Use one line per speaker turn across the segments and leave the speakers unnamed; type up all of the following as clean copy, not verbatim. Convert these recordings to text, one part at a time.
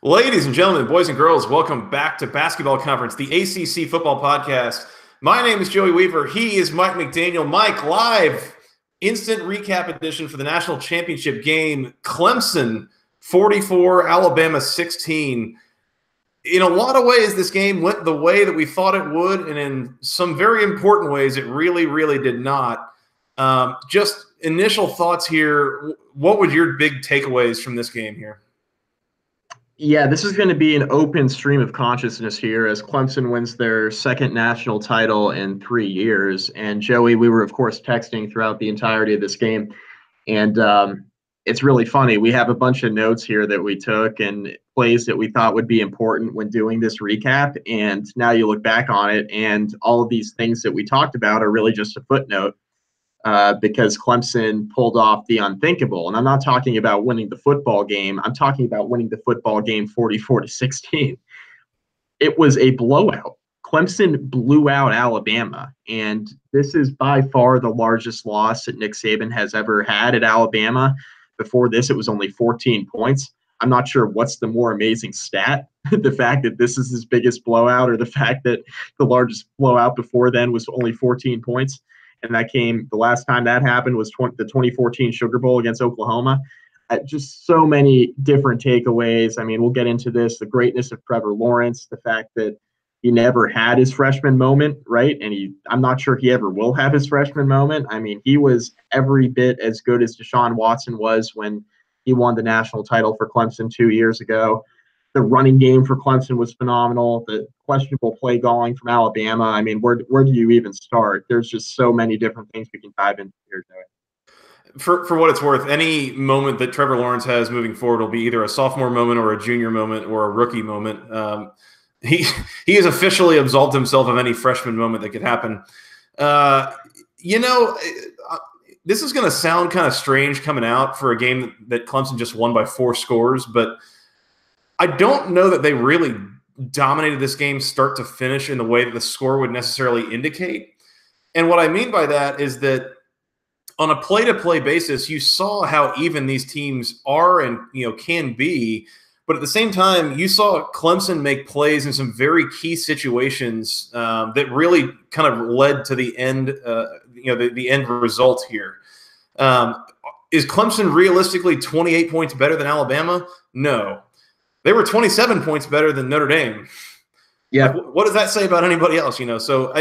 Ladies and gentlemen, boys and girls, welcome back to Basketball Conference, the ACC football podcast. My name is Joey Weaver. He is Mike McDaniel. Mike, live instant recap edition for the national championship game. Clemson 44, Alabama 16. In a lot of ways, this game went the way that we thought it would, and in some very important ways, it really, really did not. Just initial thoughts here. What were your big takeaways from this game here?
Yeah, this is going to be an open stream of consciousness here as Clemson wins their second national title in 3 years. And Joey, we were, of course, texting throughout the entirety of this game. And it's really funny. We have a bunch of notes here that we took and plays that we thought would be important when doing this recap. And now you look back on it, and all of these things that we talked about are really just a footnote. Because Clemson pulled off the unthinkable. And I'm not talking about winning the football game. I'm talking about winning the football game 44-16. It was a blowout. Clemson blew out Alabama. And this is by far the largest loss that Nick Saban has ever had at Alabama. Before this, it was only 14 points. I'm not sure what's the more amazing stat, the fact that this is his biggest blowout or the fact that the largest blowout before then was only 14 points. And that came, the last time that happened was the 2014 Sugar Bowl against Oklahoma. Just so many different takeaways. I mean, we'll get into this, the greatness of Trevor Lawrence, the fact that he never had his freshman moment, right? And I'm not sure he ever will have his freshman moment. I mean, he was every bit as good as Deshaun Watson was when he won the national title for Clemson 2 years ago. The running game for Clemson was phenomenal. The questionable play calling from Alabama. I mean, where do you even start? There's just so many different things we can dive into here, Joey.
For what it's worth, any moment that Trevor Lawrence has moving forward will be either a sophomore moment or a junior moment or a rookie moment. He has officially absolved himself of any freshman moment that could happen. This is going to sound kind of strange coming out for a game that Clemson just won by 4 scores, but I don't know that they really dominated this game start to finish in the way that the score would necessarily indicate. And what I mean by that is that on a play-to-play basis, you saw how even these teams are and can be. But at the same time, you saw Clemson make plays in some very key situations that really kind of led to the end, the end result here. Is Clemson realistically 28 points better than Alabama? No. They were 27 points better than Notre Dame.
Yeah.
Like, what does that say about anybody else? So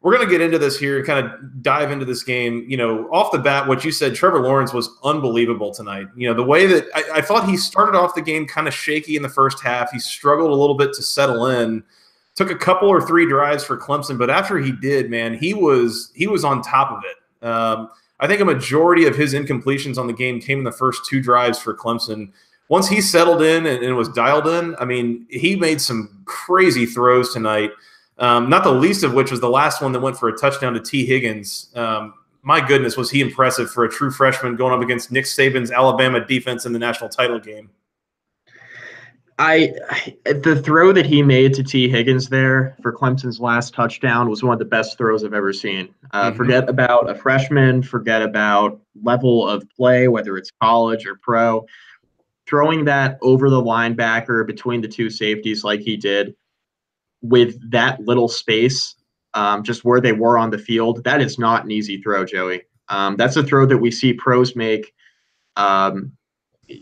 we're going to get into this here, kind of dive into this game. Off the bat, what you said, Trevor Lawrence was unbelievable tonight. The way that I thought he started off the game kind of shaky in the first half. He struggled a little bit to settle in. Took a couple or 3 drives for Clemson, but after he did, man, he was on top of it. I think a majority of his incompletions on the game came in the first 2 drives for Clemson. Once he settled in and was dialed in, I mean, he made some crazy throws tonight, not the least of which was the last one that went for a touchdown to T. Higgins. My goodness, was he impressive for a true freshman going up against Nick Saban's Alabama defense in the national title game.
The throw that he made to T. Higgins there for Clemson's last touchdown was one of the best throws I've ever seen. Forget about a freshman, forget about level of play, whether it's college or pro. Throwing that over the linebacker between the 2 safeties like he did with that little space, just where they were on the field, that is not an easy throw, Joey. That's a throw that we see pros make,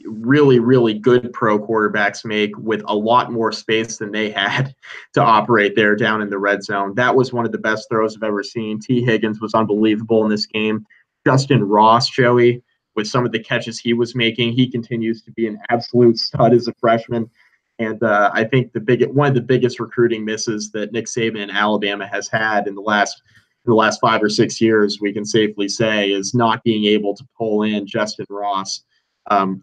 really, really good pro quarterbacks make with a lot more space than they had to operate there down in the red zone. That was one of the best throws I've ever seen. T. Higgins was unbelievable in this game. Justin Ross, Joey, with some of the catches he was making, he continues to be an absolute stud as a freshman. And I think one of the biggest recruiting misses that Nick Saban and Alabama has had in the last 5 or 6 years, we can safely say, is not being able to pull in Justin Ross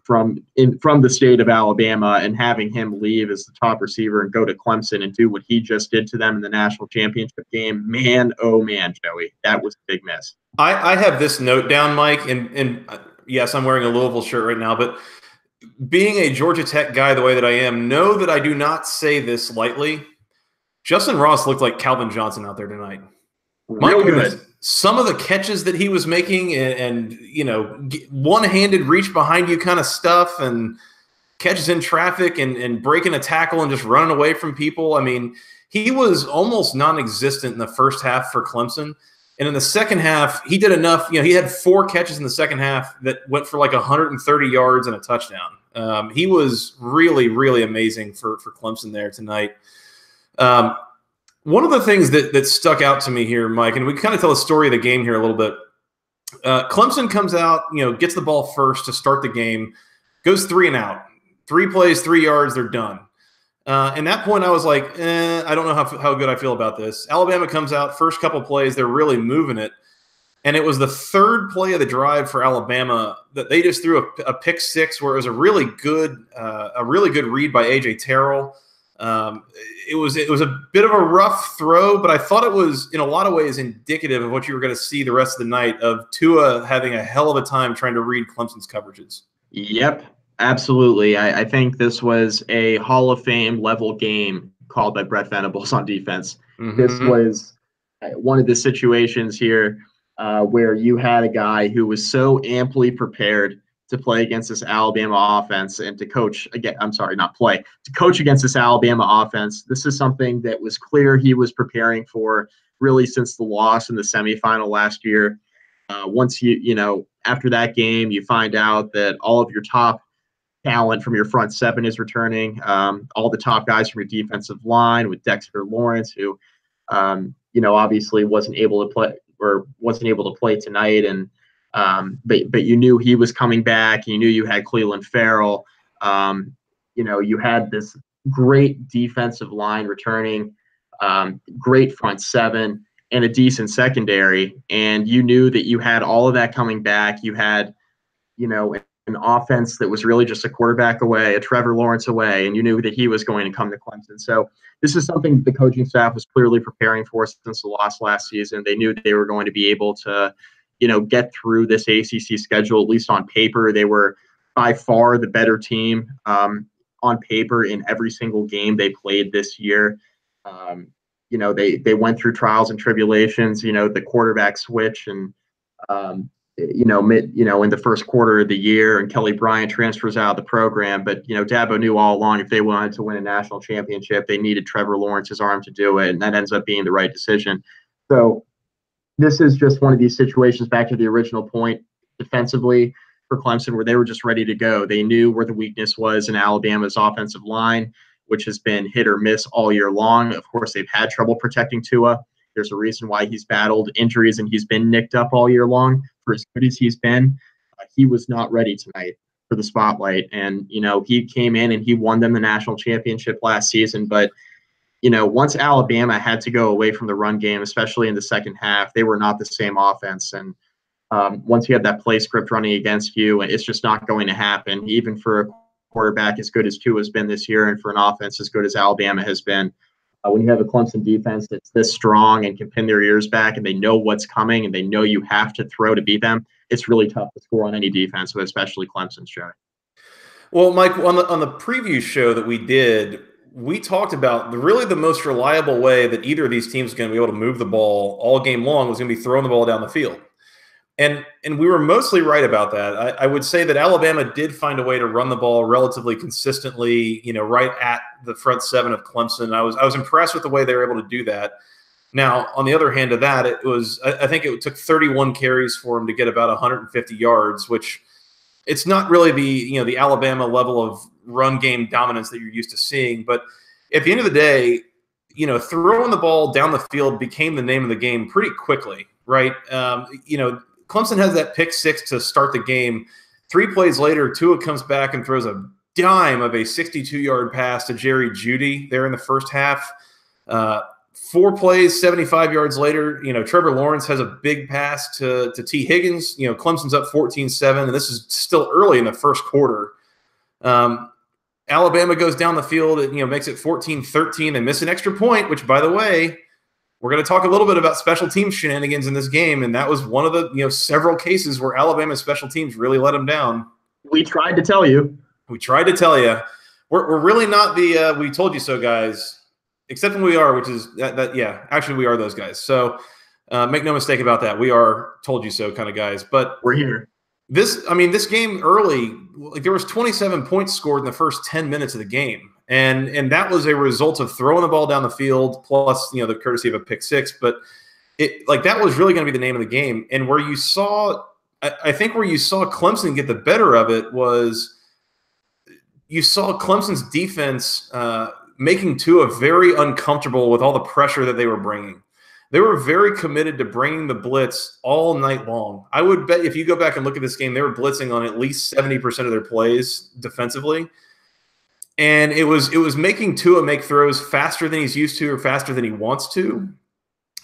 from the state of Alabama and having him leave as the top receiver and go to Clemson and do what he just did to them in the national championship game. Man, oh man, Joey, that was a big miss.
I have this note down, Mike, and yes, I'm wearing a Louisville shirt right now, but being a Georgia Tech guy the way that I am, know that I do not say this lightly. Justin Ross looked like Calvin Johnson out there tonight.
Real good.
Some of the catches that he was making and one-handed reach behind you kind of stuff, and catches in traffic and breaking a tackle and just running away from people. I mean, he was almost non-existent in the first half for Clemson. And in the second half, he did enough. You know, he had 4 catches in the second half that went for like 130 yards and a touchdown. He was really, really amazing for Clemson there tonight. One of the things that stuck out to me here, Mike, and we kind of tell the story of the game here a little bit. Clemson comes out, you know, gets the ball first to start the game, goes 3 and out. 3 plays, 3 yards, they're done. At that point, I was like, I don't know how good I feel about this. Alabama comes out, first couple plays, they're really moving it. And it was the 3rd play of the drive for Alabama that they just threw a pick 6 where it was a really good read by A.J. Terrell. It was a bit of a rough throw, but I thought it was in a lot of ways indicative of what you were going to see the rest of the night, of Tua having a hell of a time trying to read Clemson's coverages.
Yep, absolutely. I think this was a Hall of Fame level game called by Brett Venables on defense. Mm-hmm. This was one of the situations here where you had a guy who was so amply prepared to play against this Alabama offense and to coach again. I'm sorry, not play, to coach against this Alabama offense. This is something that was clear he was preparing for really since the loss in the semifinal last year. Once you know, after that game, you find out that all of your top talent from your front 7 is returning. All the top guys from your defensive line, with Dexter Lawrence, who, you know, obviously wasn't able to play tonight, and but you knew he was coming back. You knew you had Clelin Ferrell. You know, you had this great defensive line returning, great front 7, and a decent secondary. And you knew that you had all of that coming back. You had, you know, an offense that was really just a quarterback away, a Trevor Lawrence away, and you knew that he was going to come to Clemson. So this is something the coaching staff was clearly preparing for since the loss last season. They knew they were going to be able to, you know, get through this ACC schedule, at least on paper. They were by far the better team on paper in every single game they played this year. You know, they went through trials and tribulations, you know, the quarterback switch and, you know, in the first quarter of the year, and Kelly Bryant transfers out of the program. But, you know, Dabo knew all along if they wanted to win a national championship, they needed Trevor Lawrence's arm to do it. And that ends up being the right decision. So this is just one of these situations, back to the original point, defensively for Clemson, where they were just ready to go. They knew where the weakness was in Alabama's offensive line, which has been hit or miss all year long. Of course, they've had trouble protecting Tua. There's a reason why he's battled injuries and he's been nicked up all year long. For as good as he's been, he was not ready tonight for the spotlight. And, you know, he came in and he won them the national championship last season. But, you know, once Alabama had to go away from the run game, especially in the second half, they were not the same offense. And once you have that play script running against you, it's just not going to happen, even for a quarterback as good as Tua has been this year and for an offense as good as Alabama has been. When you have a Clemson defense that's this strong and can pin their ears back and they know what's coming and they know you have to throw to beat them, it's really tough to score on any defense, but especially Clemson's, Joey.
Well, Mike, on the preview show that we did, we talked about the most reliable way that either of these teams is going to be able to move the ball all game long was going to be throwing the ball down the field. And we were mostly right about that. I would say that Alabama did find a way to run the ball relatively consistently, you know, right at the front 7 of Clemson. I was impressed with the way they were able to do that. Now, on the other hand of that, I think it took 31 carries for him to get about 150 yards, which it's not really the Alabama level of run game dominance that you're used to seeing. But at the end of the day, you know, throwing the ball down the field became the name of the game pretty quickly, right? You know, Clemson has that pick 6 to start the game. 3 plays later, Tua comes back and throws a dime of a 62-yard pass to Jerry Jeudy there in the first half. 4 plays, 75 yards later, you know, Trevor Lawrence has a big pass to T. Higgins. You know, Clemson's up 14-7, and this is still early in the first quarter. Alabama goes down the field and, you know, makes it 14-13. They miss an extra point, which, by the way, we're going to talk a little bit about special team shenanigans in this game, and that was one of the, you know, several cases where Alabama's special teams really let them down.
We tried to tell you.
We tried to tell you. We're really not the we told you so guys, except when we are, which is that yeah, actually we are those guys. So make no mistake about that. We are told you so kind of guys. But
we're here.
this game early, like there was 27 points scored in the first 10 minutes of the game. And that was a result of throwing the ball down the field, plus, the courtesy of a pick six. But that was really going to be the name of the game. And where you saw, I think where you saw Clemson get the better of it was you saw Clemson's defense making Tua very uncomfortable with all the pressure that they were bringing. They were very committed to bringing the blitz all night long. I would bet if you go back and look at this game, they were blitzing on at least 70% of their plays defensively. And it was making Tua make throws faster than he's used to or faster than he wants to.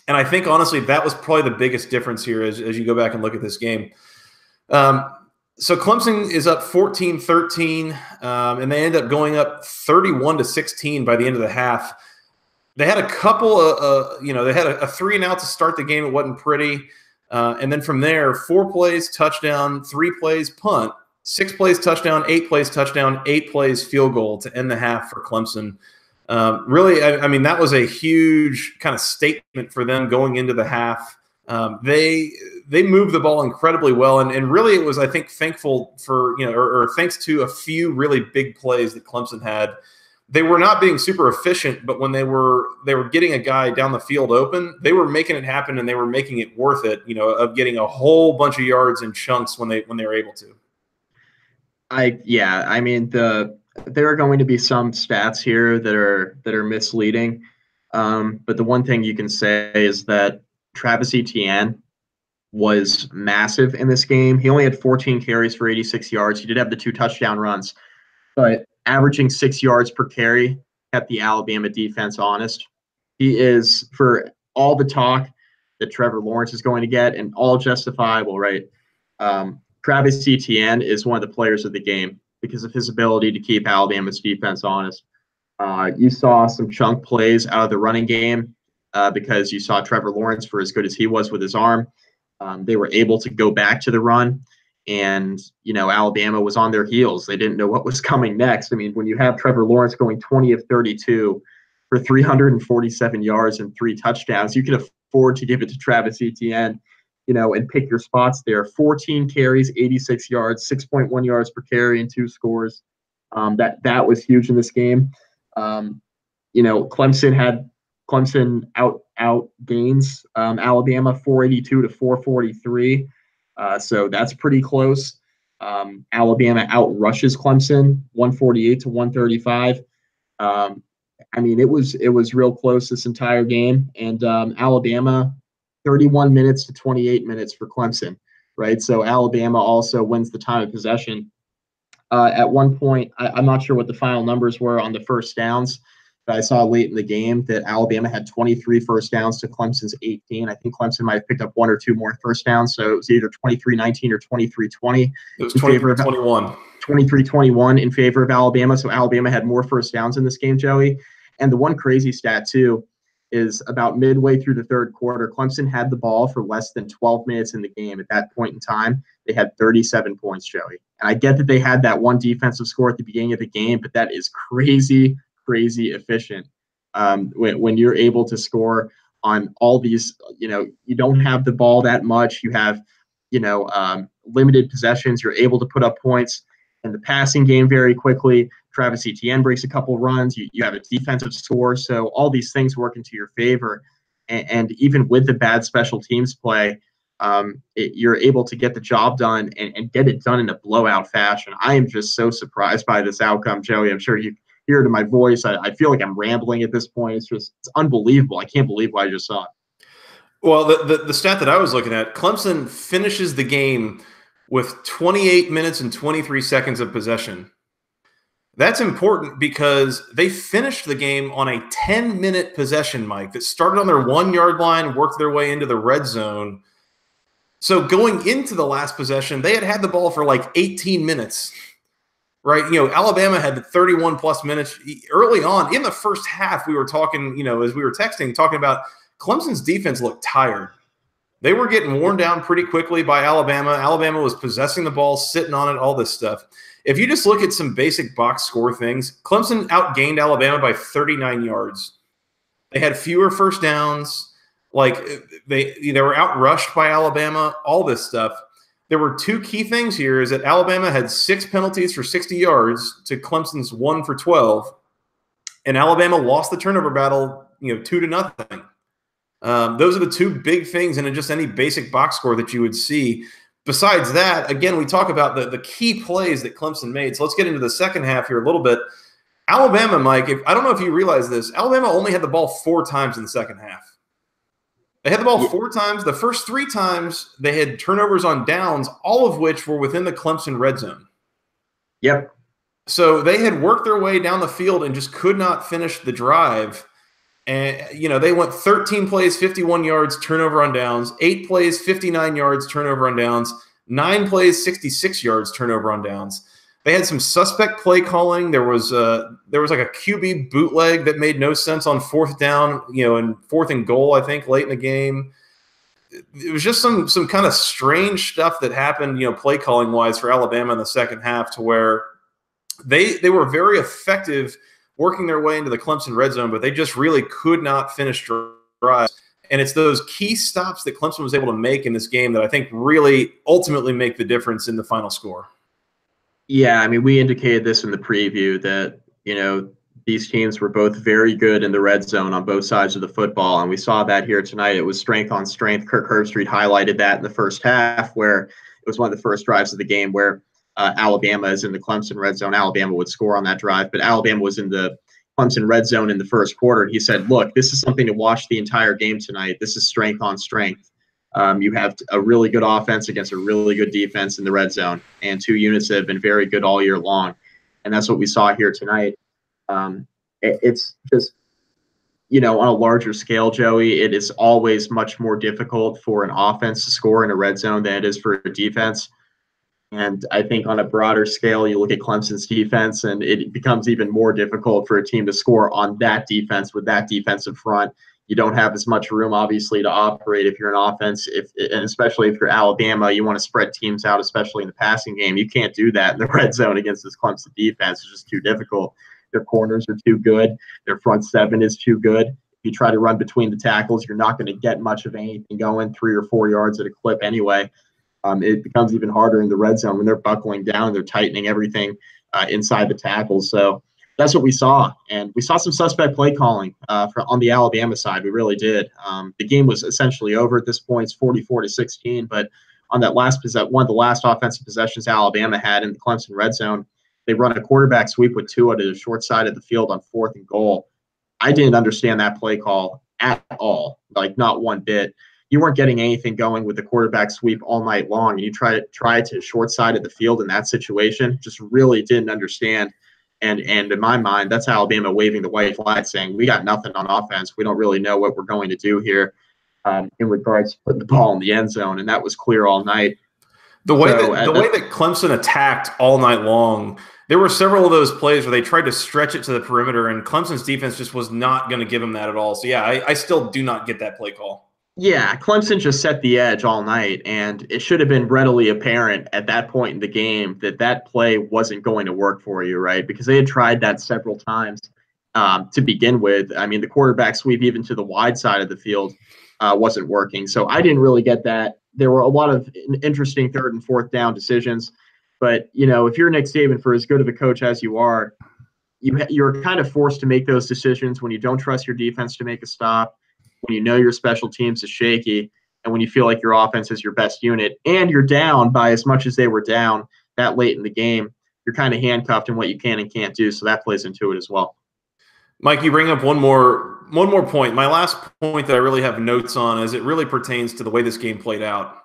And I think, honestly, that was probably the biggest difference here as you go back and look at this game. So Clemson is up 14-13, and they end up going up 31-16 by the end of the half. They had a couple of, they had a 3-and-out to start the game. It wasn't pretty. And then from there, 4 plays, touchdown, 3 plays, punt, 6 plays, touchdown, 8 plays, touchdown, 8 plays, field goal to end the half for Clemson. Really, I mean, that was a huge kind of statement for them going into the half. They moved the ball incredibly well, and really it was, I think, thankful for, or thanks to a few really big plays that Clemson had. They were not being super efficient, but when they were getting a guy down the field open, they were making it happen, and they were making it worth it, of getting a whole bunch of yards in chunks when they were able to.
I mean, there are going to be some stats here that are misleading, but the one thing you can say is that Travis Etienne was massive in this game. He only had 14 carries for 86 yards. He did have the 2 touchdown runs, but averaging 6 yards per carry kept the Alabama defense honest. He is, for all the talk that Trevor Lawrence is going to get, and all justifiable, right? Travis Etienne is one of the players of the game because of his ability to keep Alabama's defense honest. You saw some chunk plays out of the running game because you saw Trevor Lawrence, for as good as he was with his arm, they were able to go back to the run. And, Alabama was on their heels. They didn't know what was coming next. I mean, when you have Trevor Lawrence going 20 of 32 for 347 yards and 3 touchdowns, you can afford to give it to Travis Etienne, and pick your spots there. 14 carries, 86 yards, 6.1 yards per carry, and 2 scores. That was huge in this game. Clemson out gains Alabama 482 to 443. So that's pretty close. Alabama outrushes Clemson 148 to 135. I mean, it was real close this entire game, and Alabama 31 minutes to 28 minutes for Clemson, right? So Alabama also wins the time of possession. At one point, I'm not sure what the final numbers were on the first downs, but I saw late in the game that Alabama had 23 first downs to Clemson's 18. I think Clemson might have picked up 1 or 2 more first downs, so it was either 23-19 or 23-20.
It was 23-21.
23-21 in favor of Alabama, so Alabama had more first downs in this game, Joey. And the one crazy stat, too, is about midway through the third quarter, Clemson had the ball for less than 12 minutes in the game. At that point in time, they had 37 points, Joey. And I get that they had that one defensive score at the beginning of the game, but that is crazy efficient. When you're able to score on all these, you don't have the ball that much. You have, limited possessions. You're able to put up points in the passing game very quickly. Travis Etienne breaks a couple runs. You have a defensive score. So all these things work into your favor. And even with the bad special teams play, you're able to get the job done and get it done in a blowout fashion. I am just so surprised by this outcome, Joey. I'm sure you hear it in my voice. I feel like I'm rambling at this point. It's unbelievable. I can't believe what I just saw.
Well, the stat that I was looking at, Clemson finishes the game with 28 minutes and 23 seconds of possession. That's important because they finished the game on a 10-minute possession, Mike, that started on their 1-yard line, worked their way into the red zone. So going into the last possession, they had the ball for like 18 minutes, right? Alabama had 31-plus minutes. Early on in the first half, we were talking, as we were texting, talking about Clemson's defense looked tired. They were getting worn down pretty quickly by Alabama. Alabama was possessing the ball, sitting on it, all this stuff. If you just look at some basic box score things, Clemson outgained Alabama by 39 yards. They had fewer first downs. Like they were outrushed by Alabama, all this stuff. there were two key things here is that Alabama had 6 penalties for 60 yards to Clemson's 1 for 12, and Alabama lost the turnover battle, 2-0. Those are the two big things in just any basic box score that you would see. Besides that, again, we talk about the key plays that Clemson made. So let's get into the second half here a little bit. Alabama, Mike, I don't know if you realize this, Alabama only had the ball 4 times in the second half. They had the ball 4 times. The first 3 times they had turnovers on downs, all of which were within the Clemson red zone.
Yep.
So they had worked their way down the field and just could not finish the drive. And, they went 13 plays, 51 yards, turnover on downs, 8 plays, 59 yards, turnover on downs, 9 plays, 66 yards, turnover on downs. They had some suspect play calling. There was like a QB bootleg that made no sense on 4th down, and 4th and goal, I think, late in the game. It was just some kind of strange stuff that happened, play calling wise for Alabama in the second half, to where they were very effective working their way into the Clemson red zone, but they just really could not finish drives. And it's those key stops that Clemson was able to make in this game that I think really ultimately make the difference in the final score.
Yeah, I mean, we indicated this in the preview that, these teams were both very good in the red zone on both sides of the football, and we saw that here tonight. It was strength on strength. Kirk Herbstreit highlighted that in the first half, where it was one of the first drives of the game where Alabama is in the Clemson red zone. Alabama would score on that drive, but Alabama was in the Clemson red zone in the first quarter. He said, look, this is something to watch the entire game tonight. This is strength on strength. You have a really good offense against a really good defense in the red zone, and 2 units that have been very good all year long. And that's what we saw here tonight. It's just, on a larger scale, Joey, it is always much more difficult for an offense to score in a red zone than it is for a defense. And I think on a broader scale, you look at Clemson's defense, and it becomes even more difficult for a team to score on that defense with that defensive front. You don't have as much room, obviously, to operate if you're an offense, and especially if you're Alabama. You want to spread teams out, especially in the passing game. You can't do that in the red zone against this Clemson defense. It's just too difficult. Their corners are too good. Their front 7 is too good. If you try to run between the tackles, you're not going to get much of anything going 3 or 4 yards at a clip anyway. It becomes even harder in the red zone when they're buckling down. They're tightening everything inside the tackles. So that's what we saw. And we saw some suspect play calling on the Alabama side. We really did. The game was essentially over at this point. It's 44-16. But on that one of the last offensive possessions Alabama had in the Clemson red zone, they run a quarterback sweep with Tua to the short side of the field on 4th and goal. I didn't understand that play call at all, like not one bit. You weren't getting anything going with the quarterback sweep all night long, and you try to short side of the field in that situation. Just really didn't understand. And in my mind, that's Alabama waving the white flag, saying we got nothing on offense. We don't really know what we're going to do here in regards to putting the ball in the end zone, and that was clear all night.
The way that Clemson attacked all night long, there were several of those plays where they tried to stretch it to the perimeter, and Clemson's defense just was not going to give them that at all. So, yeah, I still do not get that play call.
Yeah, Clemson just set the edge all night, and it should have been readily apparent at that point in the game that play wasn't going to work for you, right? Because they had tried that several times to begin with. I mean, the quarterback sweep even to the wide side of the field wasn't working. So I didn't really get that. There were a lot of interesting 3rd and 4th down decisions. But, if you're Nick Saban, for as good of a coach as you are, you're kind of forced to make those decisions when you don't trust your defense to make a stop, when you know your special teams is shaky, and when you feel like your offense is your best unit, and you're down by as much as they were down that late in the game. You're kind of handcuffed in what you can and can't do, so that plays into it as well.
Mike, you bring up one more point. My last point that I really have notes on, as it really pertains to the way this game played out.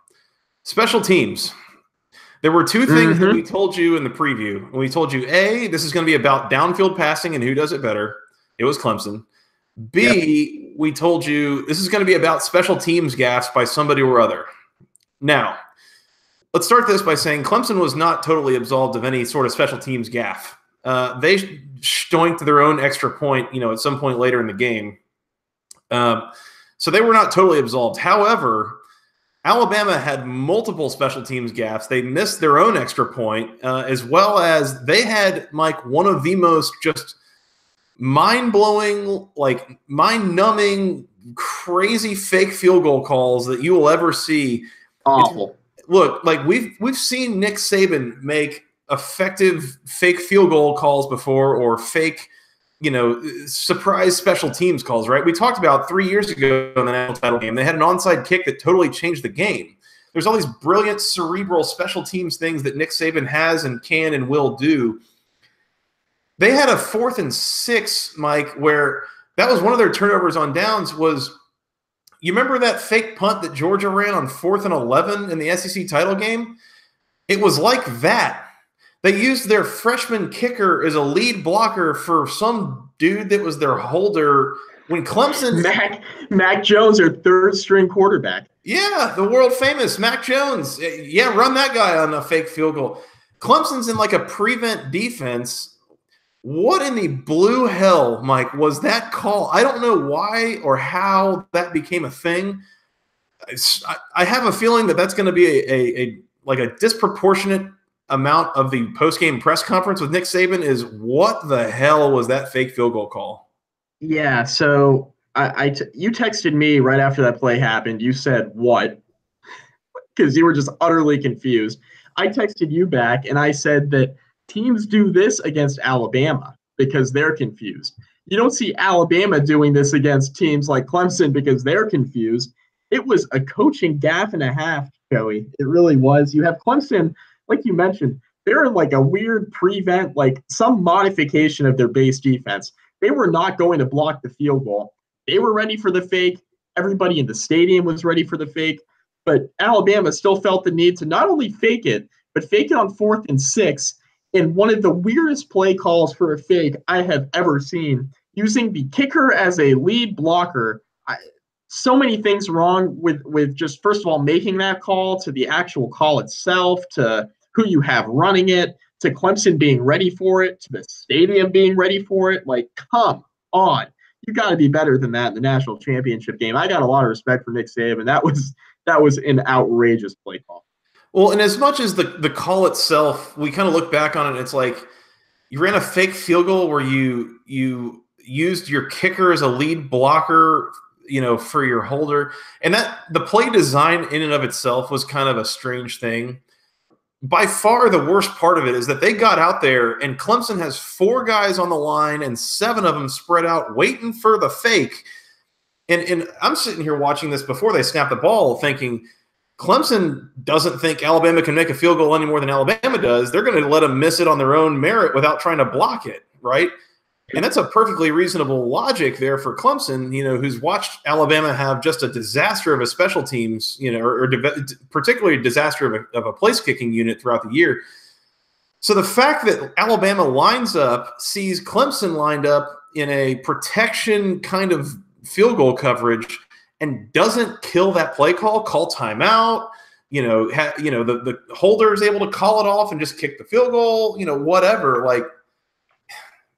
Special teams. There were 2 things that we told you in the preview. We told you, A, this is going to be about downfield passing and who does it better. It was Clemson. B, we told you this is going to be about special teams gaffes by somebody or other. Now, let's start this by saying Clemson was not totally absolved of any sort of special teams gaffe. They stoinked their own extra point, at some point later in the game. So they were not totally absolved. However, Alabama had multiple special teams gaffes. They missed their own extra point, as well as they had, Mike, one of the most just mind-blowing, like mind-numbing, crazy fake field goal calls that you will ever see.
Awful.
look, like we've seen Nick Saban make effective fake field goal calls before, or fake, surprise special teams calls, right? We talked about 3 years ago in the national title game. They had an onside kick that totally changed the game. There's all these brilliant cerebral special teams things that Nick Saban has and can and will do. They had a 4th and 6, Mike, where that was one of their turnovers on downs. You remember that fake punt that Georgia ran on 4th and 11 in the SEC title game? It was like that. They used their freshman kicker as a lead blocker for some dude that was their holder when Clemson.
Mac Jones, their 3rd-string quarterback.
Yeah, the world famous Mac Jones. Yeah, run that guy on a fake field goal. Clemson's in like a prevent defense. What in the blue hell, Mike, was that call? I don't know why or how that became a thing. I have a feeling that that's going to be a disproportionate amount of the post-game press conference with Nick Saban is, what the hell was that fake field goal call?
Yeah, so you texted me right after that play happened. You said, what? Because you were just utterly confused. I texted you back, and I said that teams do this against Alabama because they're confused. You don't see Alabama doing this against teams like Clemson because they're confused. It was a coaching gaffe and a half, Joey. It really was. You have Clemson, like you mentioned, they're in like a weird prevent, like some modification of their base defense. They were not going to block the field goal. They were ready for the fake. Everybody in the stadium was ready for the fake. But Alabama still felt the need to not only fake it, but fake it on 4th and 6. And one of the weirdest play calls for a fake I have ever seen, using the kicker as a lead blocker. So many things wrong with just, first of all, making that call, to the actual call itself, to who you have running it, to Clemson being ready for it, to the stadium being ready for it. Like, come on. You got to be better than that in the national championship game. I got a lot of respect for Nick Saban. That was an outrageous play call.
Well, and as much as the call itself, we kind of look back on it, it's like you ran a fake field goal where you used your kicker as a lead blocker, for your holder. And that the play design in and of itself was kind of a strange thing. By far the worst part of it is that they got out there and Clemson has 4 guys on the line and 7 of them spread out waiting for the fake. And I'm sitting here watching this before they snap the ball thinking Clemson doesn't think Alabama can make a field goal any more than Alabama does. They're going to let them miss it on their own merit without trying to block it, right? And that's a perfectly reasonable logic there for Clemson, who's watched Alabama have just a disaster of a special teams, or particularly a disaster of a place-kicking unit throughout the year. So the fact that Alabama lines up, sees Clemson lined up in a protection kind of field goal coverage, and doesn't kill that play call timeout, the holder is able to call it off and just kick the field goal, whatever, like,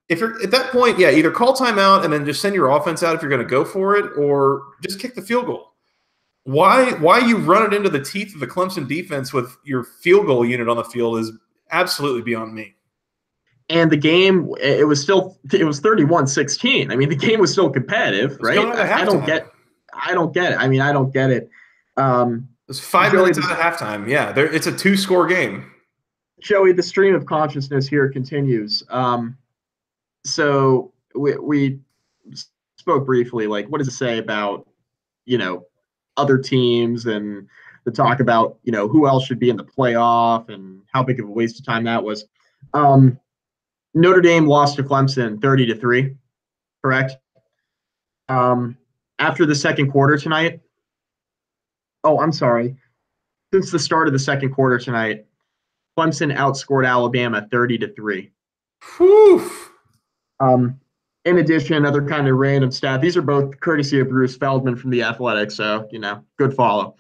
if you're at that point, yeah, either call timeout and then just send your offense out if you're going to go for it, or just kick the field goal. Why you run it into the teeth of the Clemson defense with your field goal unit on the field is absolutely beyond me.
And the game, it was 31-16. I mean, the game was still competitive, right? I don't get it. I mean, I don't get it.
It was 5 minutes out of halftime. Yeah, it's a 2-score game.
Joey, the stream of consciousness here continues. So we spoke briefly, like, what does it say about, other teams and the talk about, who else should be in the playoff and how big of a waste of time that was. Notre Dame lost to Clemson 30-3, correct? After the second quarter tonight. Oh, I'm sorry. Since the start of the second quarter tonight, Clemson outscored Alabama 30-3.
Whew.
In addition, another kind of random stat. These are both courtesy of Bruce Feldman from The Athletic, so, good follow.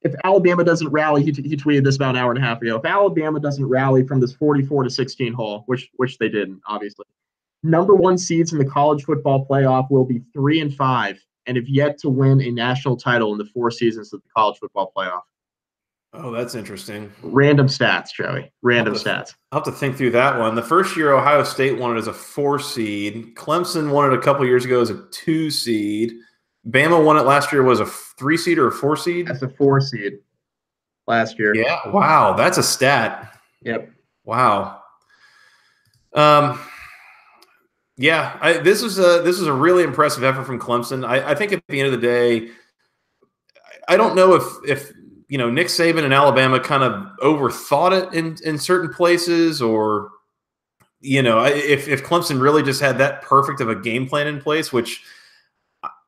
If Alabama doesn't rally, he tweeted this about an hour and a half ago. If Alabama doesn't rally from this 44-16 hole, which they didn't, obviously, number 1 seeds in the college football playoff will be 3-5 and have yet to win a national title in the 4 seasons of the college football playoff.
Oh, that's interesting.
Random stats, Joey. Random stats.
I'll have to think through that one. The first year, Ohio State won it as a 4 seed. Clemson won it a couple years ago as a 2 seed. Bama won it last year was a 3 seed or a 4 seed?
That's a 4 seed. last year.
Yeah. Wow. That's a stat.
Yep.
Wow. Yeah, this was a really impressive effort from Clemson. I think at the end of the day, I don't know if Nick Saban and Alabama kind of overthought it in certain places, or if Clemson really just had that perfect of a game plan in place, which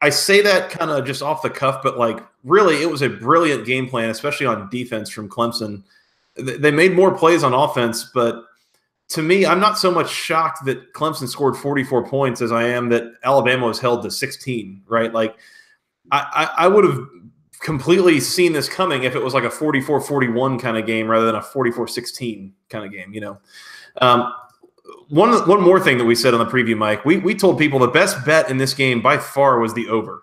I say that kind of just off the cuff, but like really, it was a brilliant game plan, especially on defense from Clemson. They made more plays on offense, but to me, I'm not so much shocked that Clemson scored 44 points as I am that Alabama was held to 16, right? Like, I would have completely seen this coming if it was like a 44-41 kind of game rather than a 44-16 kind of game, One more thing that we said on the preview, Mike, we told people the best bet in this game by far was the over.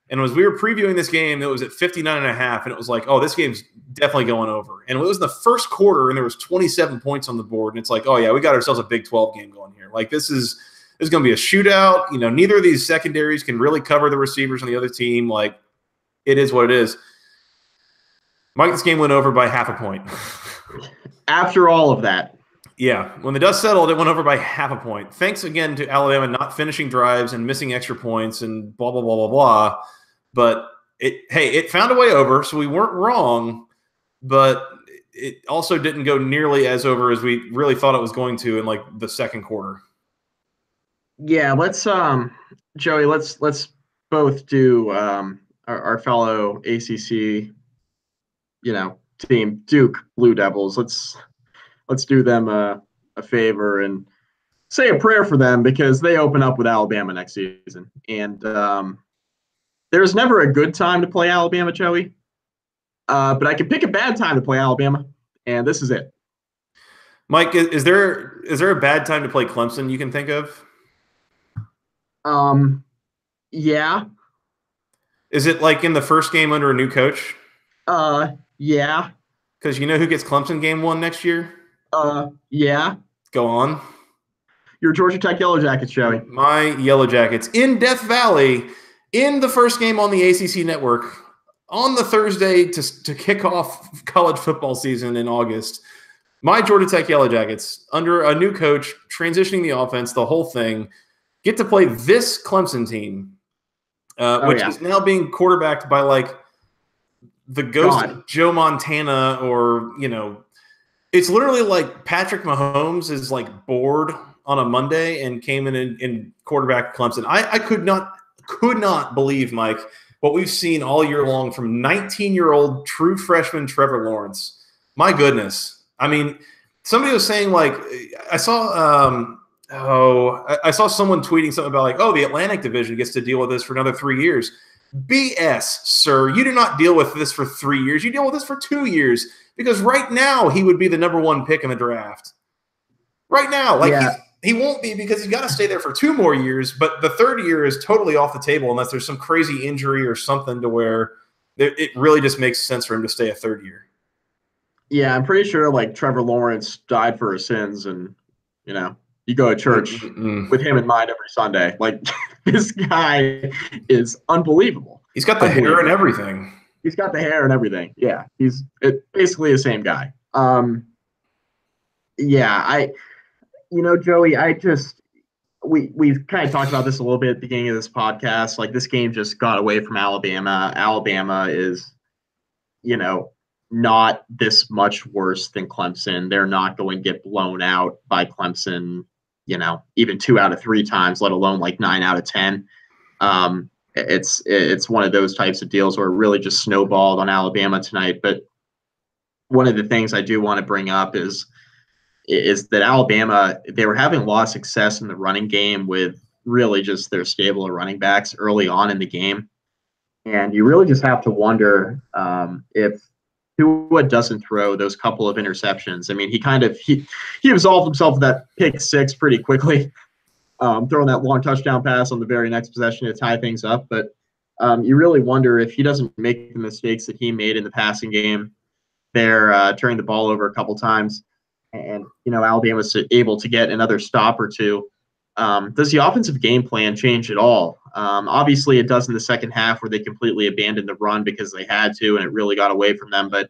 And as we were previewing this game, it was at 59.5, and it was like, oh, this game's definitely going over. And it was in the first quarter, and there was 27 points on the board, and it's like, oh yeah, we got ourselves a Big 12 game going here. Like this is going to be a shootout. Neither of these secondaries can really cover the receivers on the other team. Like it is what it is. Mike, this game went over by half a point.
After all of that.
Yeah, when the dust settled, it went over by half a point. Thanks again to Alabama not finishing drives and missing extra points and blah, blah, blah, blah, blah. But it found a way over, so we weren't wrong, but it also didn't go nearly as over as we really thought it was going to in like the second quarter.
Yeah, let's Joey, let's both do our fellow ACC, team, Duke Blue Devils. Let's do them a favor and say a prayer for them, because they open up with Alabama next season. And there's never a good time to play Alabama, Joey. But I can pick a bad time to play Alabama, and this is it.
Mike, is there a bad time to play Clemson you can think of?
Yeah.
Is it like in the first game under a new coach?
Yeah.
Because you know who gets Clemson game 1 next year?
Yeah.
Go on.
Your Georgia Tech Yellow Jackets, Joey.
My Yellow Jackets in Death Valley in the first game on the ACC network on the Thursday to kick off college football season in August. My Georgia Tech Yellow Jackets, under a new coach, transitioning the offense, the whole thing, get to play this Clemson team, which is now being quarterbacked by like the ghost of Joe Montana, or it's literally like Patrick Mahomes is like bored on a Monday and came in and quarterback Clemson. I could not believe, Mike, what we've seen all year long from 19-year-old true freshman Trevor Lawrence. My goodness. I mean, somebody was saying, like, I saw I saw someone tweeting something about like, oh, the Atlantic Division gets to deal with this for another 3 years. BS, sir. You do not deal with this for 3 years. You deal with this for 2 years, because right now he would be the #1 pick in the draft. Right now. Like he won't be, because he's got to stay there for 2 more years, but the third year is totally off the table unless there's some crazy injury or something to where it really just makes sense for him to stay a third year.
Yeah, I'm pretty sure like Trevor Lawrence died for his sins, and you go to church with him in mind every Sunday. Like this guy is unbelievable.
He's got the hair and everything.
He's got the hair and everything. Yeah, he's basically the same guy. Joey, we've kind of talked about this a little bit at the beginning of this podcast. Like this game just got away from Alabama. Alabama is, not this much worse than Clemson. They're not going to get blown out by Clemson, even 2 out of 3 times, let alone like 9 out of 10. It's one of those types of deals where it really just snowballed on Alabama tonight. But one of the things I do want to bring up is that Alabama, they were having a lot of success in the running game with really just their stable of running backs early on in the game. And you really just have to wonder if Tua doesn't throw those couple of interceptions. I mean, he absolved himself of that pick 6 pretty quickly, throwing that long touchdown pass on the very next possession to tie things up. But you really wonder if he doesn't make the mistakes that he made in the passing game there, turning the ball over a couple times, and Alabama was able to get another stop or two. Does the offensive game plan change at all? Obviously, it does in the second half, where they completely abandoned the run because they had to, and it really got away from them. But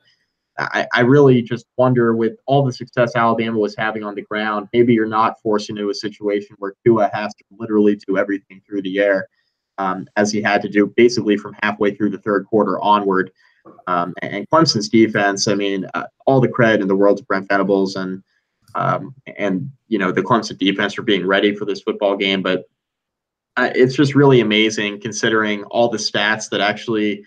I really just wonder, with all the success Alabama was having on the ground, maybe you're not forced into a situation where Tua has to literally do everything through the air, as he had to do basically from halfway through the third quarter onward. And Clemson's defense, I mean, all the credit in the world to Brent Venables and the Clemson defense for being ready for this football game. But it's just really amazing considering all the stats that actually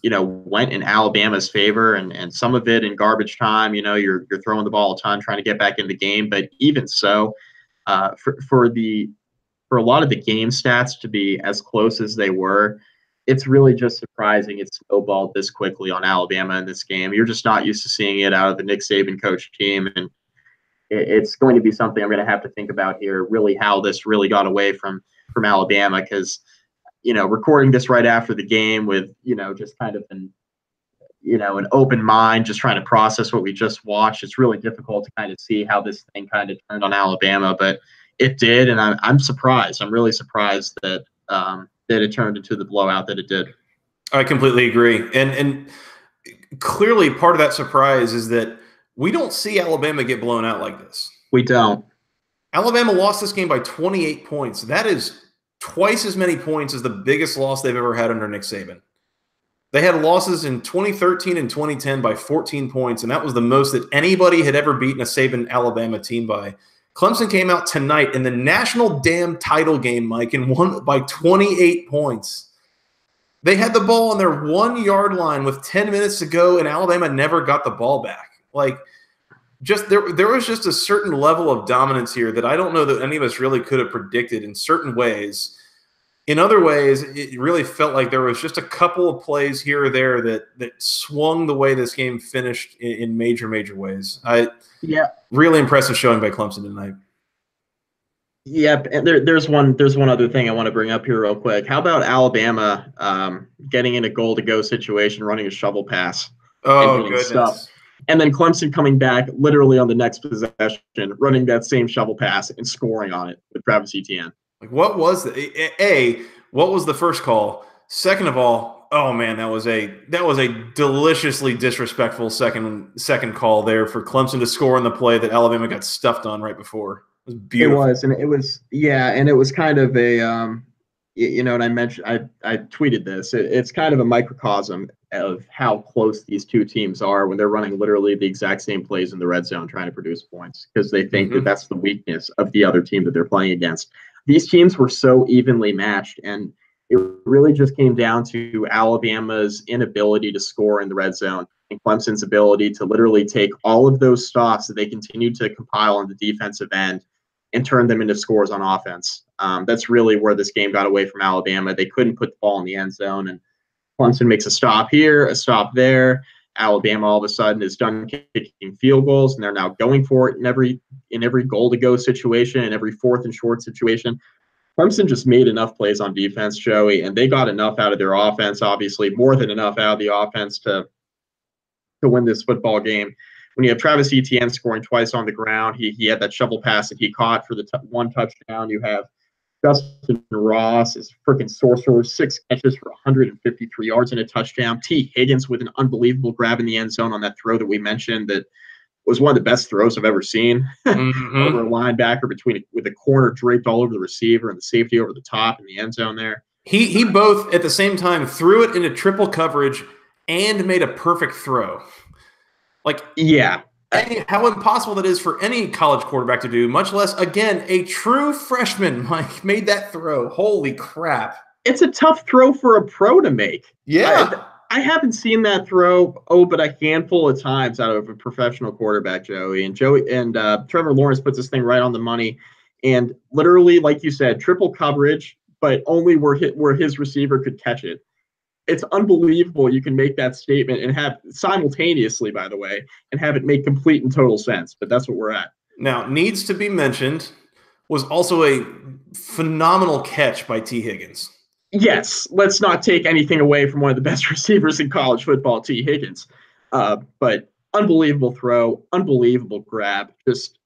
went in Alabama's favor, and some of it in garbage time. You're throwing the ball a ton, trying to get back in the game. But even so, for a lot of the game stats to be as close as they were, it's really just surprising it snowballed this quickly on Alabama in this game. You're just not used to seeing it out of the Nick Saban coach team, and it's going to be something I'm going to have to think about here, really how this really got away from Alabama, because recording this right after the game with, just kind of an open mind, just trying to process what we just watched. It's really difficult to kind of see how this thing kind of turned on Alabama, but it did. And I'm surprised. I'm really surprised that it turned into the blowout that it did.
I completely agree. And clearly part of that surprise is that we don't see Alabama get blown out like this.
We don't.
Alabama lost this game by 28 points. That is twice as many points as the biggest loss they've ever had under Nick Saban. They had losses in 2013 and 2010 by 14 points, and that was the most that anybody had ever beaten a Saban Alabama team by. Clemson came out tonight in the national damn title game, Mike, and won by 28 points. They had the ball on their 1 yard line with 10 minutes to go, and Alabama never got the ball back. Like, just there was just a certain level of dominance here that I don't know that any of us really could have predicted in certain ways. In other ways, it really felt like there was just a couple of plays here or there that swung the way this game finished in major ways. Really impressive showing by Clemson tonight.
Yep, and there's one other thing I want to bring up here real quick. How about Alabama getting in a goal-to-go situation, running a shovel pass?
Oh, goodness.
Stuff. And then Clemson coming back literally on the next possession, running that same shovel pass and scoring on it with Travis Etienne.
Like, what was what was the first call? Second of all, oh man, that was a deliciously disrespectful second call there for Clemson to score on the play that Alabama got stuffed on right before. It was beautiful.
And it was kind of a and I mentioned, I tweeted this. It's kind of a microcosm of how close these two teams are when they're running literally the exact same plays in the red zone trying to produce points, because they think that that's the weakness of the other team that they're playing against. These teams were so evenly matched, and it really just came down to Alabama's inability to score in the red zone and Clemson's ability to literally take all of those stops that they continued to compile on the defensive end and turn them into scores on offense. That's really where this game got away from Alabama. They couldn't put the ball in the end zone, and Clemson makes a stop here, a stop there. Alabama all of a sudden is done kicking field goals, and they're now going for it in every goal-to-go situation, in every fourth and short situation. Clemson just made enough plays on defense, Joey, and they got enough out of their offense, obviously, more than enough out of the offense to win this football game. When you have Travis Etienne scoring twice on the ground, he had that shovel pass that he caught for the one touchdown. You have Justin Ross is freaking sorcerer, 6 catches for 153 yards and a touchdown. T. Higgins with an unbelievable grab in the end zone on that throw that we mentioned that was one of the best throws I've ever seen. Over a linebacker with a corner draped all over the receiver and the safety over the top in the end zone there.
He both at the same time threw it into triple coverage and made a perfect throw. Like, yeah. How impossible that is for any college quarterback to do, much less, again, a true freshman, Mike, made that throw. Holy crap.
It's a tough throw for a pro to make.
Yeah.
I haven't seen that throw, but a handful of times out of a professional quarterback, Joey. And Trevor Lawrence puts this thing right on the money. And literally, like you said, triple coverage, but only where his receiver could catch it. It's unbelievable you can make that statement and have simultaneously, by the way, and have it make complete and total sense. But that's what we're at.
Now, needs to be mentioned was also a phenomenal catch by T. Higgins.
Yes, let's not take anything away from one of the best receivers in college football, T. Higgins. But unbelievable throw, unbelievable grab, just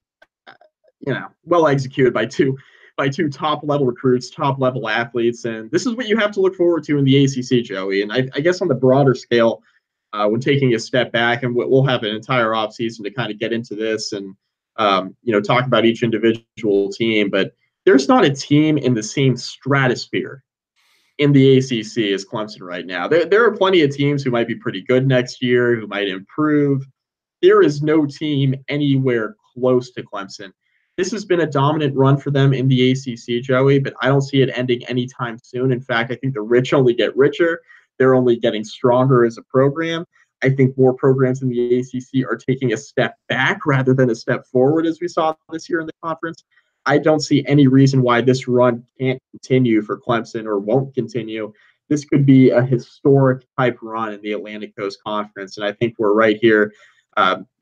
well executed by two top-level recruits, top-level athletes. And this is what you have to look forward to in the ACC, Joey. And I guess on the broader scale, when taking a step back, and we'll have an entire offseason to kind of get into this and talk about each individual team, but there's not a team in the same stratosphere in the ACC as Clemson right now. There are plenty of teams who might be pretty good next year, who might improve. There is no team anywhere close to Clemson. This has been a dominant run for them in the ACC, Joey, but I don't see it ending anytime soon. In fact, I think the rich only get richer. They're only getting stronger as a program. I think more programs in the ACC are taking a step back rather than a step forward, as we saw this year in the conference. I don't see any reason why this run can't continue for Clemson or won't continue. This could be a historic type run in the Atlantic Coast Conference, and I think we're right here,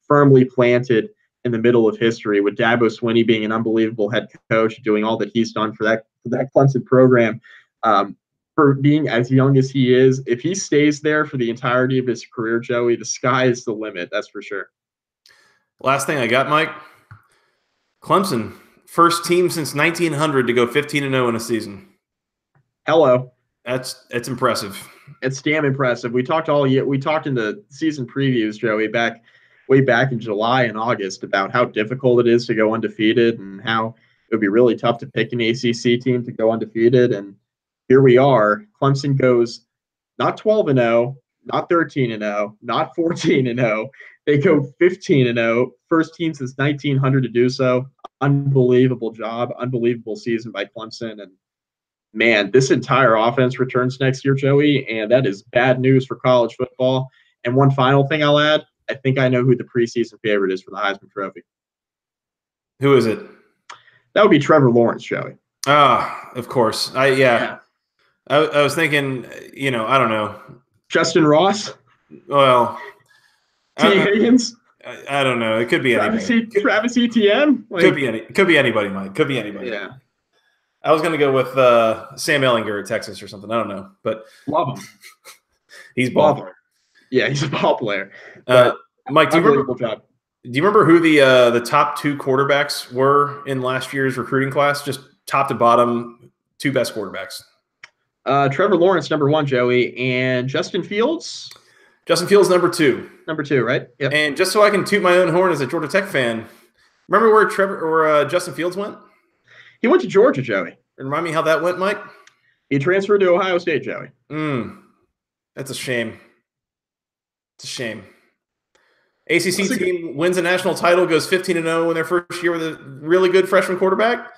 firmly planted in the middle of history, with Dabo Swinney being an unbelievable head coach, doing all that he's done for that Clemson program. For being as young as he is, if he stays there for the entirety of his career, Joey, the sky is the limit. That's for sure.
Last thing I got, Mike. Clemson, first team since 1900 to go 15-0 in a season.
Hello.
It's impressive.
It's damn impressive. We talked all year. We talked in the season previews, Joey, way back in July and August, about how difficult it is to go undefeated and how it would be really tough to pick an ACC team to go undefeated. And here we are. Clemson goes not 12-0, not 13-0, not 14-0. They go 15-0. First team since 1900 to do so. Unbelievable job. Unbelievable season by Clemson. And man, this entire offense returns next year, Joey, and that is bad news for college football. And one final thing I'll add, I think I know who the preseason favorite is for the Heisman Trophy.
Who is it?
That would be Trevor Lawrence, Joey.
Ah, of course. I was thinking, I don't know.
Justin Ross?
Well,
T. Higgins?
I don't know. It could be anybody.
Travis Etienne?
Could be anybody, Mike. Could be anybody.
Yeah.
I was going to go with Sam Ehlinger at Texas or something. I don't know, but
love him.
He's ball player.
Yeah, he's a ball player.
Mike, do you remember who the top two quarterbacks were in last year's recruiting class? Just top to bottom, two best quarterbacks.
Trevor Lawrence, number one, Joey, and Justin Fields.
Justin Fields, number two.
Number two, right?
Yep. And just so I can toot my own horn as a Georgia Tech fan, remember where Justin Fields went?
He went to Georgia, Joey.
Remind me how that went, Mike?
He transferred to Ohio State, Joey.
That's a shame. It's a shame. ACC team wins a national title, goes 15-0 in their first year with a really good freshman quarterback.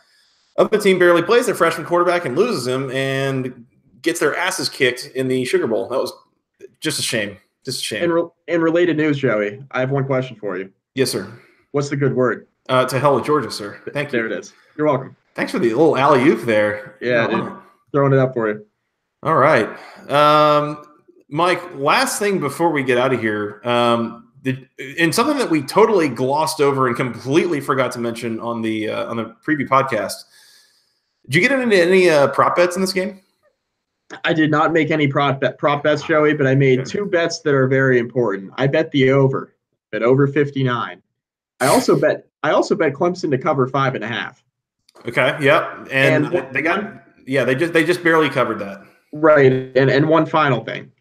Other team barely plays their freshman quarterback and loses him and gets their asses kicked in the Sugar Bowl. That was just a shame. Just a shame.
In related news, Joey, I have one question for you.
Yes, sir.
What's the good word?
To hell with Georgia, sir. Thank you.
There it is. You're welcome.
Thanks for the little alley-oop there.
Yeah, dude. Throwing it up for you.
All right. Mike, last thing before we get out of here, and something that we totally glossed over and completely forgot to mention on the preview podcast. Did you get into any prop bets in this game?
I did not make any prop bets, Joey, but I made two bets that are very important. I bet the over, bet over 59. I also bet Clemson to cover 5.5.
Okay. Yep. And they just barely covered that.
Right. And one final thing.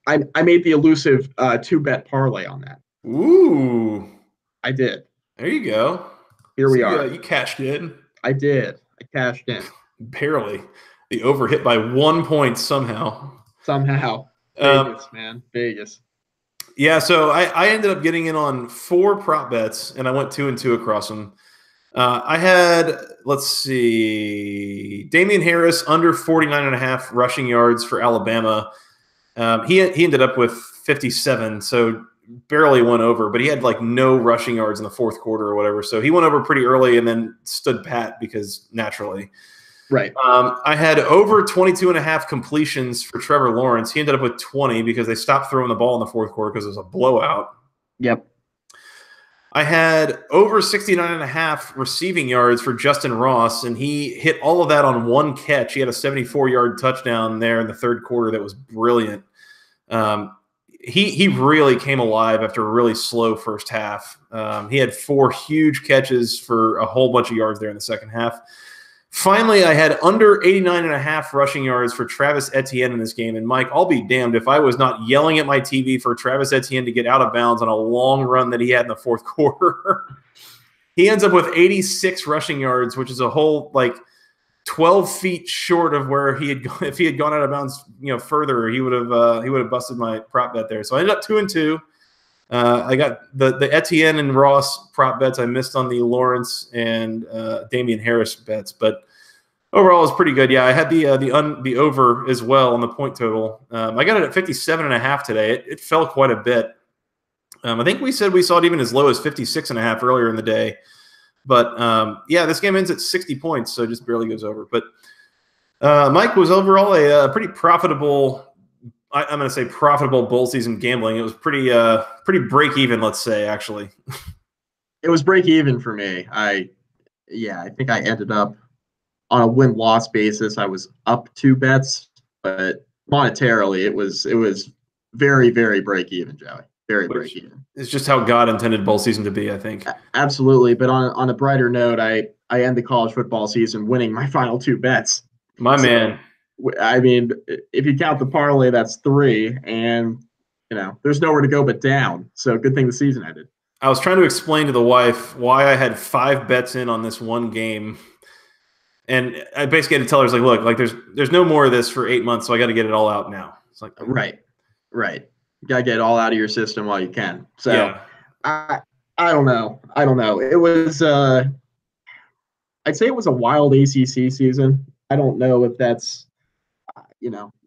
I made the elusive 2-bet parlay on that.
Ooh.
I did.
There you go.
Here we are.
You cashed in.
I did. I cashed in.
Barely. The over hit by 1 point somehow.
Vegas, man. Vegas.
Yeah, so I ended up getting in on 4 prop bets, and I went 2 and 2 across them. I had, let's see, Damian Harris under 49.5 rushing yards for Alabama. He ended up with 57, so barely went over, but he had like no rushing yards in the fourth quarter or whatever. So he went over pretty early and then stood pat because naturally.
Right.
I had over 22.5 completions for Trevor Lawrence. He ended up with 20 because they stopped throwing the ball in the fourth quarter because it was a blowout.
Yep.
I had over 69.5 receiving yards for Justin Ross, and he hit all of that on one catch. He had a 74-yard touchdown there in the third quarter that was brilliant. He really came alive after a really slow first half. He had 4 huge catches for a whole bunch of yards there in the second half. Finally, I had under 89.5 rushing yards for Travis Etienne in this game. And Mike, I'll be damned if I was not yelling at my TV for Travis Etienne to get out of bounds on a long run that he had in the fourth quarter. He ends up with 86 rushing yards, which is a whole 12 feet short of where he had gone. If he had gone out of bounds, further, he would have busted my prop bet there. So I ended up 2-2. I got the Etienne and Ross prop bets. I missed on the Lawrence and Damian Harris bets, but overall it was pretty good. Yeah, I had the over as well on the point total. I got it at 57.5 today. It fell quite a bit. I think we said we saw it even as low as 56.5 earlier in the day. But yeah, this game ends at 60 points, so it just barely goes over. But Mike, was overall a pretty profitable. I'm going to say profitable bowl season gambling. It was pretty break even, let's say, actually.
It was break even for me. I think I ended up on a win-loss basis. I was up 2 bets, but monetarily it was very, very break even, Joey. Very break even.
It's just how God intended bowl season to be, I think.
Absolutely. But on a brighter note, I end the college football season winning my final 2 bets.
Man.
I mean, if you count the parlay, that's 3, and there's nowhere to go but down. So good thing the season ended.
I was trying to explain to the wife why I had 5 bets in on this one game, and I basically had to tell her, look, there's no more of this for 8 months, so I got to get it all out now. It's like
right. You gotta get it all out of your system while you can. So yeah. I don't know. It was I'd say it was a wild ACC season. I don't know if that's.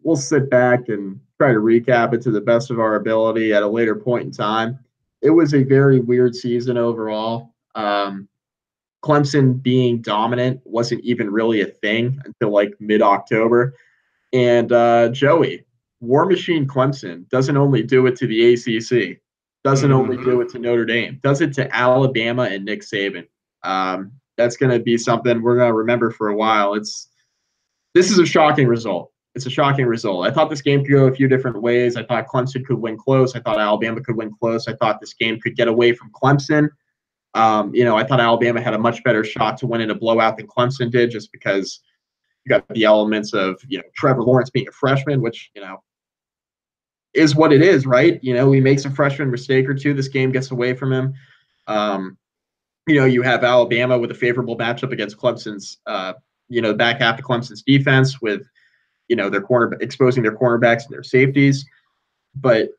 We'll sit back and try to recap it to the best of our ability at a later point in time. It was a very weird season overall. Clemson being dominant wasn't even really a thing until mid-October. And Joey, War Machine Clemson doesn't only do it to the ACC, doesn't only do it to Notre Dame, does it to Alabama and Nick Saban. That's going to be something we're going to remember for a while. This is a shocking result. It's a shocking result. I thought this game could go a few different ways. I thought Clemson could win close. I thought Alabama could win close. I thought this game could get away from Clemson. I thought Alabama had a much better shot to win in a blowout than Clemson did, just because you got the elements of, Trevor Lawrence being a freshman, which, is what it is, right? He makes a freshman mistake or two. This game gets away from him. You have Alabama with a favorable matchup against Clemson's, back half of Clemson's defense with, their exposing their cornerbacks and their safeties. But,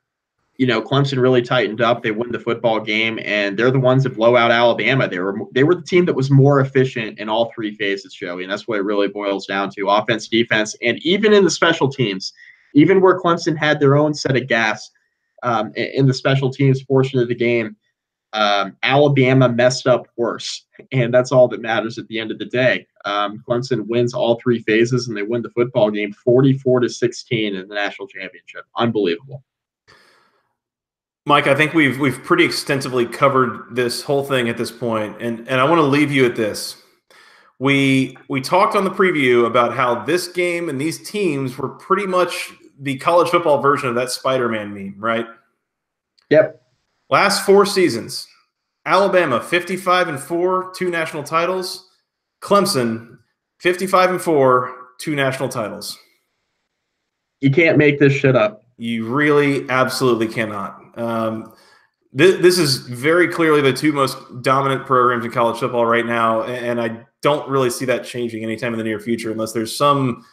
Clemson really tightened up. They win the football game, and they're the ones that blow out Alabama. They were the team that was more efficient in all 3 phases, Joey, and that's what it really boils down to: offense, defense, and even in the special teams. Even where Clemson had their own set of gas in the special teams portion of the game, Alabama messed up worse, and that's all that matters at the end of the day. Clemson wins all 3 phases, and they win the football game 44-16 in the national championship. Unbelievable.
Mike, I think we've pretty extensively covered this whole thing at this point, and I want to leave you at this. We talked on the preview about how this game and these teams were pretty much the college football version of that Spider-Man meme, right?
Yep.
Last 4 seasons, Alabama 55-4, 2 national titles. Clemson 55-4, 2 national titles.
You can't make this shit up.
You really absolutely cannot. This is very clearly the 2 most dominant programs in college football right now, and I don't really see that changing anytime in the near future unless there's some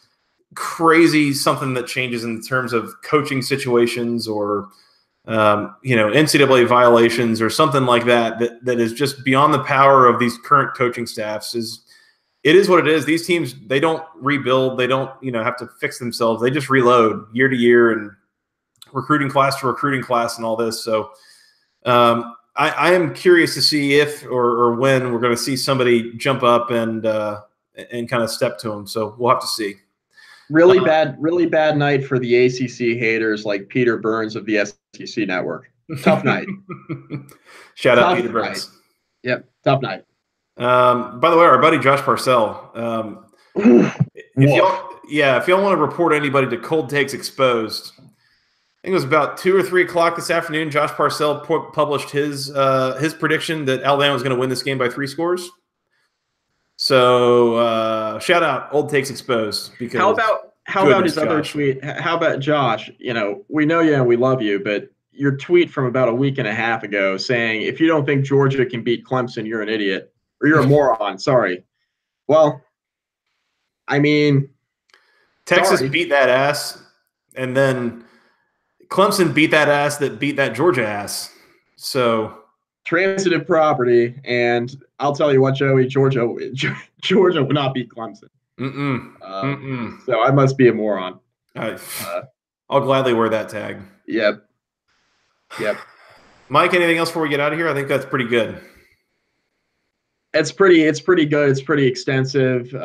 crazy something that changes in terms of coaching situations or NCAA violations or something like that is just beyond the power of these current coaching staffs. It is what it is. These teams, they don't rebuild. They don't have to fix themselves. They just reload year to year and recruiting class to recruiting class and all this. So I am curious to see if or when we're going to see somebody jump up and kind of step to them. So we'll have to see.
Really bad night for the ACC haters like Peter Burns of the SEC Network. Tough night.
Shout out Peter Burns.
Yep, tough night.
By the way, our buddy Josh Parcell. If y'all want to report anybody to Cold Takes Exposed, I think it was about 2 or 3 o'clock this afternoon. Josh Parcell published his prediction that Alabama was going to win this game by 3 scores. So shout out Old Takes Exposed. Because
how about his other tweet? How about Josh? We know you and we love you, but your tweet from about a week and a half ago saying, if you don't think Georgia can beat Clemson, you're an idiot or you're a moron. Sorry. Well, I mean,
Texas beat that ass, and then Clemson beat that ass that beat that Georgia ass. So
transitive property, and I'll tell you what, Joey, Georgia would not beat Clemson. So I must be a moron.
I'll gladly wear that tag.
Yep.
Mike, anything else before we get out of here? I think that's pretty good.
It's pretty good. It's pretty extensive.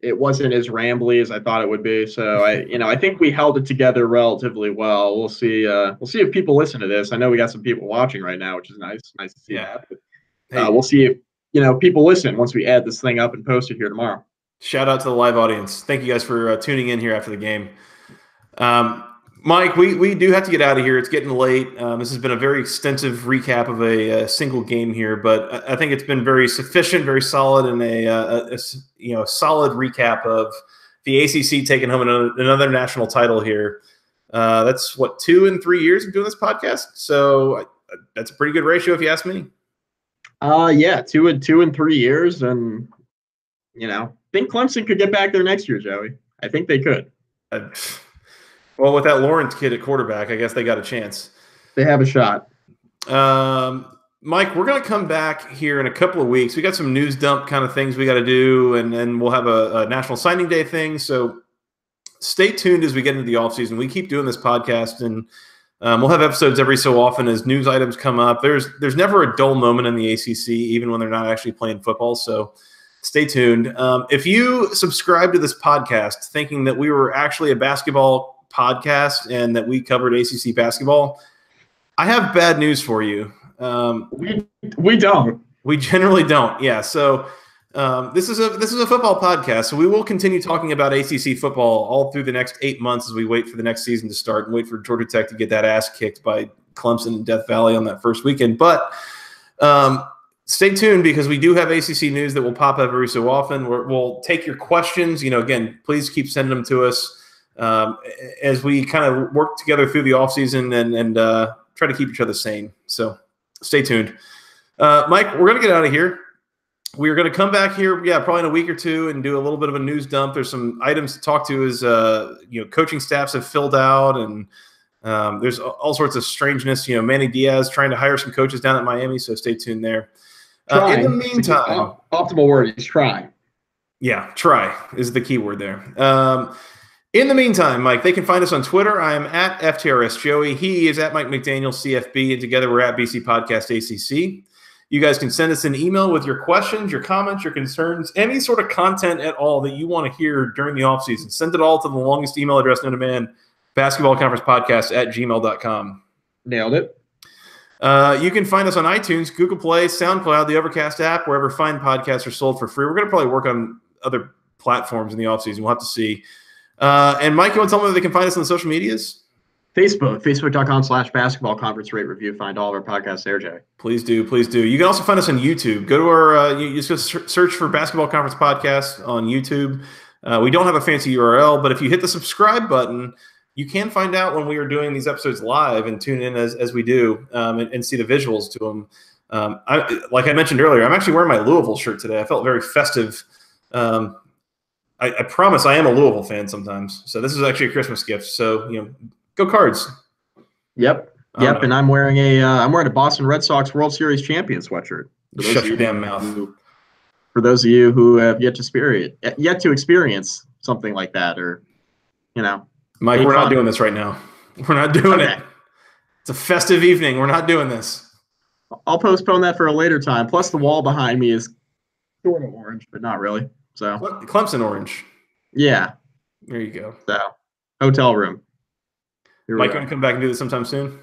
It wasn't as rambly as I thought it would be. So I think we held it together relatively well. We'll see. We'll see if people listen to this. I know we got some people watching right now, which is nice. Nice to see that. But, we'll see if people listen once we add this thing up and post it here tomorrow.
Shout out to the live audience. Thank you guys for tuning in here after the game. Mike, we do have to get out of here. It's getting late. This has been a very extensive recap of a single game here, but I think it's been very sufficient, very solid, and a solid recap of the ACC taking home another national title here. That's 2 and 3 years of doing this podcast, so that's a pretty good ratio if you ask me.
Yeah, 2 and 3 years, and I think Clemson could get back there next year, Joey. I think they could.
Well, with that Lawrence kid at quarterback, I guess they got a chance.
They have a shot.
Mike, we're going to come back here in a couple of weeks. We got some news dump kind of things we got to do, and then we'll have a National Signing Day thing. So stay tuned as we get into the offseason. We keep doing this podcast, and we'll have episodes every so often as news items come up. There's never a dull moment in the ACC, even when they're not actually playing football. So stay tuned. If you subscribe to this podcast thinking that we were actually a basketball podcast and that we covered ACC basketball, I have bad news for you.
We don't.
We generally don't. Yeah. So this is a football podcast. So we will continue talking about ACC football all through the next 8 months as we wait for the next season to start and wait for Georgia Tech to get that ass kicked by Clemson and Death Valley on that first weekend. But stay tuned because we do have ACC news that will pop up every so often. We'll take your questions. Again, please keep sending them to us. As we kind of work together through the offseason and try to keep each other sane. So stay tuned. Mike, we're going to get out of here. We're going to come back here, probably in a week or two and do a little bit of a news dump. There's some items to talk to as, coaching staffs have filled out and there's all sorts of strangeness. Manny Diaz trying to hire some coaches down at Miami, so stay tuned there. In the meantime.
Optimal word is try.
Yeah, try is the key word there. In the meantime, Mike, they can find us on Twitter. I am at FTRSJoey. He is at Mike McDaniel, CFB, and together we're at BC Podcast ACC. You guys can send us an email with your questions, your comments, your concerns, any sort of content at all that you want to hear during the offseason. Send it all to the longest email address known to man, basketballconferencepodcast@gmail.com.
Nailed it.
You can find us on iTunes, Google Play, SoundCloud, the Overcast app, wherever fine podcasts are sold for free. We're going to probably work on other platforms in the offseason. We'll have to see. And Mike, you want to tell them where they can find us on the social medias?
Facebook.com/basketball conference rate review. Find all of our podcasts there, Jay.
Please do. You can also find us on YouTube. Go to our, you just search for Basketball Conference Podcast on YouTube. We don't have a fancy URL, but if you hit the subscribe button, you can find out when we are doing these episodes live and tune in as we do and see the visuals to them. Like I mentioned earlier, I'm actually wearing my Louisville shirt today. I felt very festive. I promise I am a Louisville fan sometimes. So this is actually a Christmas gift. So, go Cards.
Yep. And I'm wearing a Boston Red Sox World Series champion sweatshirt.
Shut your damn mouth.
For those of you who have yet to experience something like that, or
Mike, we're not doing this right now. We're not doing it. It's a festive evening. We're not doing this.
I'll postpone that for a later time. Plus, the wall behind me is sort of orange, but not really. So
Clemson orange.
Yeah.
There you go.
So hotel room.
Mike, going to come back and do this sometime soon?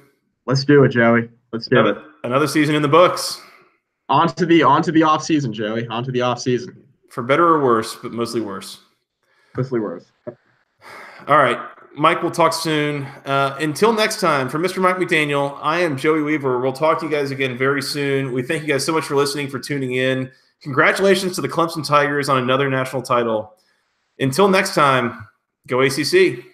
Let's do it, Joey. Let's do it.
Another season in the books.
On to the off season, Joey. On to the off season.
For better or worse, but mostly worse.
Mostly worse.
All right. Mike, we'll talk soon. Until next time, for Mr. Mike McDaniel, I am Joey Weaver. We'll talk to you guys again very soon. We thank you guys so much for listening, for tuning in. Congratulations to the Clemson Tigers on another national title. Until next time, go ACC.